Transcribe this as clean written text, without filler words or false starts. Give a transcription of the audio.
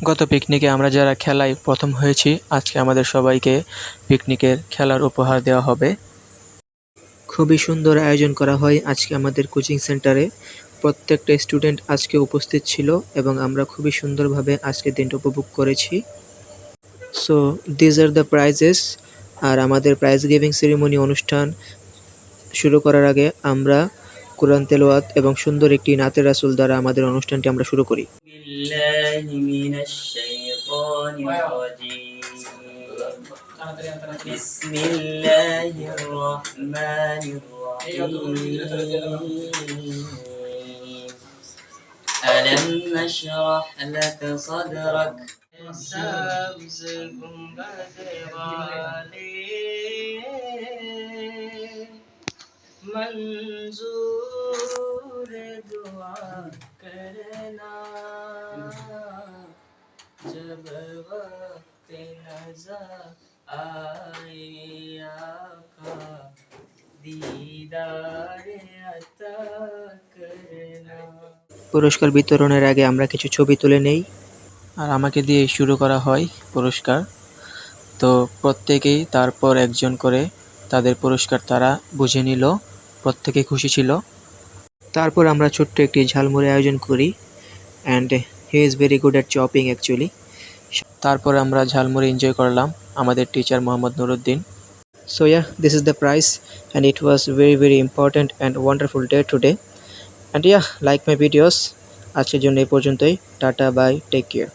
গত পিকনিকে আমরা যারা খেলায় প্রথম হয়েছি, আজকে আমাদের সবাইকে পিকনিকের খেলার উপহার দেওয়া হবে। খুবই সুন্দর আয়োজন করা হয় আজকে আমাদের কোচিং সেন্টারে। প্রত্যেকটা স্টুডেন্ট আজকে উপস্থিত ছিল এবং আমরা খুবই সুন্দরভাবে আজকের দিনটা উপভোগ করেছি। So this are the prizes. আর আমাদের প্রাইজ গিভিং সেরিমনি অনুষ্ঠান শুরু করার আগে আমরা কোরআন তেলাওয়াত এবং সুন্দর একটি নাতে রাসূল দ্বারা আমাদের অনুষ্ঠানটি আমরা শুরু করি। বিসমিল্লাহির রহমানির রহিম। ألم نشرح لك صدرك मंजूर दुआ करना जब वक्त नज़र आए आका दीदार अता करना। পুরস্কার বিতরণের আগে আমরা কিছু ছবি তুলে নেই আর আমাকে দিয়ে শুরু করা হয় পুরস্কার। তো প্রত্যেকেই তারপর একজন করে তাদের পুরস্কার তারা বুঝে নিল, প্রত্যেকেই খুশি ছিল। তারপর আমরা ছোট্ট একটি ঝালমুড়ি আয়োজন করি and he is very good at chopping actually. তারপর আমরা ঝালমুড়ি এনজয় করলাম আমাদের teacher Mohammad Nuruddin. So yeah, this is the prize and it was very important and wonderful day today. And yeah, like my videos. আজকের জন্য এই পর্যন্তই। Tata, bye, take care.